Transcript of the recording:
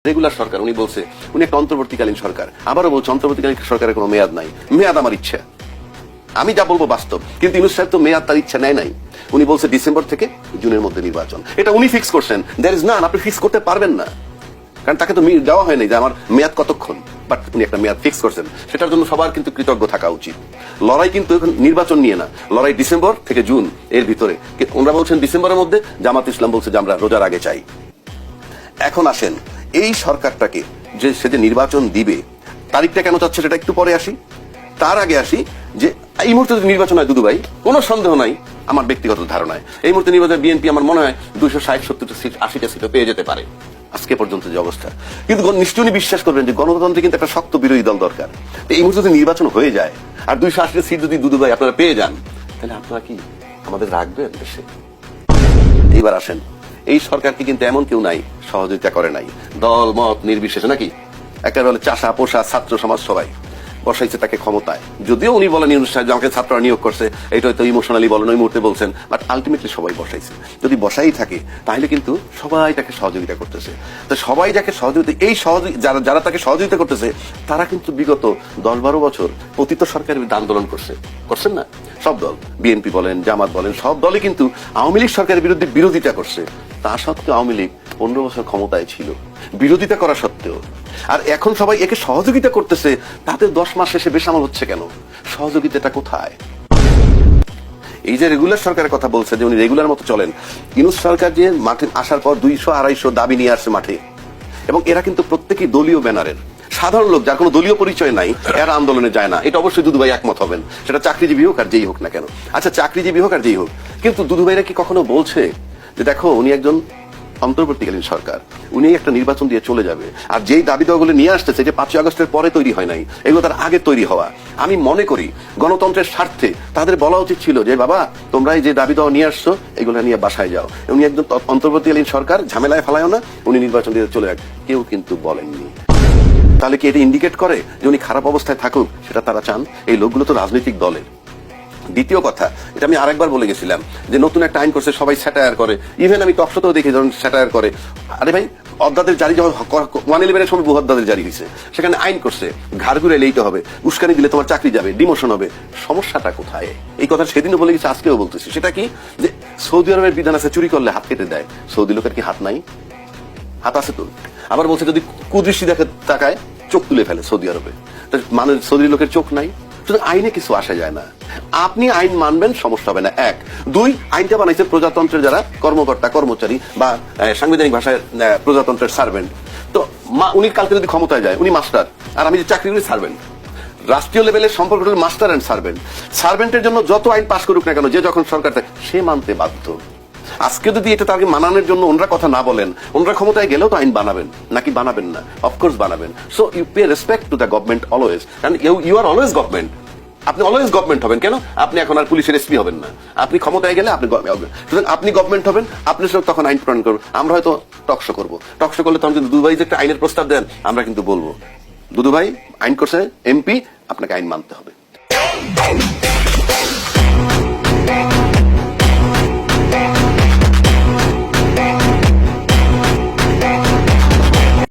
Regular সরকার উনি বলছে উনি একটা অন্তর্বর্তীকালীন সরকার, আবারও বলছে অন্তর্বর্তীকালীন সরকারের কোনো মেয়াদ নাই। মেয়াদ আমার ইচ্ছা, আমি যা বলবো বাস্তব, কিন্তু ইউনূস সাহেব তো মেয়াদ তার ইচ্ছা নেয় নাই। উনি বলছে ডিসেম্বর থেকে জুনের মধ্যে নির্বাচন, এটা উনি ফিক্স করছেন। দ্যার ইজ নান, আপনি ফিক্স করতে পারবেন না, কারণ তাকে তো দেওয়া হয় নাই যে আমার মেয়াদ কতক্ষণ, বাট উনি একটা মেয়াদ ফিক্স করছেন। সেটার জন্য সবার কিন্তু কৃতজ্ঞ থাকা উচিত। লড়াই কিন্তু এখন নির্বাচন নিয়ে না, লড়াই ডিসেম্বর থেকে জুন এর ভিতরে। ওনারা বলছেন ডিসেম্বরের মধ্যে, জামাত ইসলাম বলছে যে আমরা রোজার আগে চাই। এখন আসেন এই সরকারটাকে যে সে যে নির্বাচন দিবে, তারিখটা কেন চাচ্ছে সেটা একটু পরে আসি। তার আগে আসি যে এই মুহূর্তে যদি নির্বাচন হয় দুদু ভাই, কোনো সন্দেহ নাই, আমার ব্যক্তিগত ধারণায় এই মুহূর্তে নির্বাচন বিএনপি আমার মনে হয় 260-70টা সিট 80টা সিটও পেয়ে যেতে পারে আজকে পর্যন্ত যে অবস্থা। কিন্তু নিশ্চয়ই বিশ্বাস করবেন যে গণতন্ত্রে কিন্তু একটা শক্ত বিরোধী দল দরকার। এই মুহূর্তে যদি নির্বাচন হয়ে যায় আর 280টা সিট যদি দুদু ভাই আপনারা পেয়ে যান, তাহলে আপনারা কি আমাদের রাখবেন দেশে? এইবার আসেন, এই সরকারকে কিন্তু এমন কেউ নাই সহযোগিতা করে নাই, দল মত নির্বিশেষে, নাকি একেবারে চাষা পোষা ছাত্র সমাজ সবাই বসাইছে তাকে ক্ষমতায়। যদিও উনি বলেন ইউনূস সাহেব আমাকে ছাত্ররা নিয়োগ করছে, এটা হয়তো ইমোশনালি বলেন, ওই মুহূর্তে বলছেন, বাট আলটিমেটলি সবাই বসাইছে। যদি বসাই থাকে তাহলে কিন্তু সবাই তাকে সহযোগিতা করতেছে। তো সবাই যাকে সহযোগিতা, এই যারা তাকে সহযোগিতা করতেছে তারা কিন্তু বিগত 10-12 বছর পতিত সরকারের বিরুদ্ধে আন্দোলন করছেন না? সব দল, বিএনপি বলেন, জামাত বলেন, সব দলই কিন্তু আওয়ামী লীগ সরকারের বিরুদ্ধে বিরোধিতা করছে। তা সত্ত্বেও আওয়ামী লীগ 15 বছর ক্ষমতায় ছিল, বিরোধিতা করা সত্ত্বেও। আর এখন সবাই একে সহযোগিতা করতেছে, তাতে 10 মাস শেষে বেসামাল হচ্ছে কেন? সহযোগিতাটা কোথায়? এই যে রেগুলার সরকারের কথা বলছে যে উনি রেগুলার মতো চলেন, ইউনূস সরকার যে মাঠে আসার পর 200-250 দাবি নিয়ে আসছে মাঠে, এবং এরা কিন্তু প্রত্যেকেই দলীয় ব্যানারের। সাধারণ লোক যার কোনো দলীয় পরিচয় নাই এরা আন্দোলনে যায় না, এটা অবশ্যই দুদু ভাই একমত হবেন। সেটা চাকরিজীবী হোক আর যেই হোক না কেন। আচ্ছা, চাকরিজীবী হোক আর যেই হোক, কিন্তু দুদু ভাইরা কি কখনো বলছে যে দেখো উনি একজন অন্তর্বর্তীকালীন সরকার, উনি একটা নির্বাচন দিয়ে চলে যাবে, আর যেই দাবি দাওয়াগুলো নিয়ে আসতেছে যে 5ই আগস্টের পরে তৈরি হয় নাই, এগুলো তার আগে তৈরি হওয়া। আমি মনে করি গণতন্ত্রের স্বার্থে তাদের বলা উচিত ছিল যে বাবা তোমরা এই যে দাবি দাওয়া নিয়ে আসছো এগুলো নিয়ে বাসায় যাও। উনি একজন অন্তর্বর্তীকালীন সরকার, ঝামেলায় ফেলায়ও না, উনি নির্বাচন দিয়ে চলে যাক, কেউ কিন্তু বলেননি। তাহলে কি এটা ইন্ডিকেট করে যে উনি খারাপ অবস্থায় থাকুক সেটা তারা চান? এই লোকগুলো তো রাজনৈতিক দলের। দ্বিতীয় কথা, এটা আমি আরেকবার বলে গেছিলাম যে নতুন একটা আইন করছে, সবাই স্যাটায়ার করে, ইভেন আমি টকশোতেও দেখি যখন স্যাটায়ার করে। আরে ভাই, অধ্যাদেশ জারি যখন 111-এর সময় অধ্যাদেশ জারি হয়েছে, সেখানে আইন করছে ঘাড় ঘুরে লেইতে হবে, উস্কানি দিলে তোমার চাকরি যাবে, ডিমোশন হবে। সমস্যাটা কোথায়? এই কথা সেদিনও বলে গেছে, আজকেও বলতেছি। সেটা কি যে সৌদি আরবের বিধান আছে চুরি করলে হাত কেটে দেয়, সৌদি লোকের কি হাত নাই? হাত আছে তো। আবার বলছে যদি কুদৃষ্টি দেখে তাকায় চোখ তুলে ফেলে সৌদি আরবে, মানে সৌদি লোকের চোখ নাই। আইনে কিছু আসা যায় না, আপনি আইন মানবেন, সমস্যা হবে না। 1, 2, আইনটা বানাইছে প্রজাতন্ত্রের যারা কর্মকর্তা কর্মচারী বা সাংবিধানিক ভাষায় প্রজাতন্ত্রের সার্ভেন্ট। তো উনি কালকে যদি ক্ষমতায় যায়, উনি মাস্টার, আর আমি যে চাকরি করি সার্ভেন্ট। রাষ্ট্রীয় লেভেলের সম্পর্ক হল মাস্টার অ্যান্ড সার্ভেন্ট। সার্ভেন্টের জন্য যত আইন পাস করুক না কেন, যে যখন সরকার থাকে সে মানতে বাধ্য। আজকে যদি এটা তাকে মানানোর জন্য ওনারা কথা না বলেন, ওনারা ক্ষমতায় গেলেও তো আইন বানাবেন নাকি বানাবেন না? অফকোর্স বানাবেন। So you pay respect to the government always, কারণ ইউ আর অলওয়েজ গভর্নমেন্ট। আপনি অলওয়েজ গভর্নমেন্ট হবেন। কেন? আপনি এখন আর পুলিশের এসপি হবেন না, আপনি ক্ষমতায় গেলে আপনি গভর্নমেন্ট হবেন, আপনি তখন আইন প্রণয়ন করবেন। আমরা হয়তো টকশো করবো, টকশো করলে তখন কিন্তু দুদু ভাই যে একটা আইনের প্রস্তাব দেন, আমরা কিন্তু বলবো দুদু ভাই আইন করছে, এমপি, আপনাকে আইন মানতে হবে।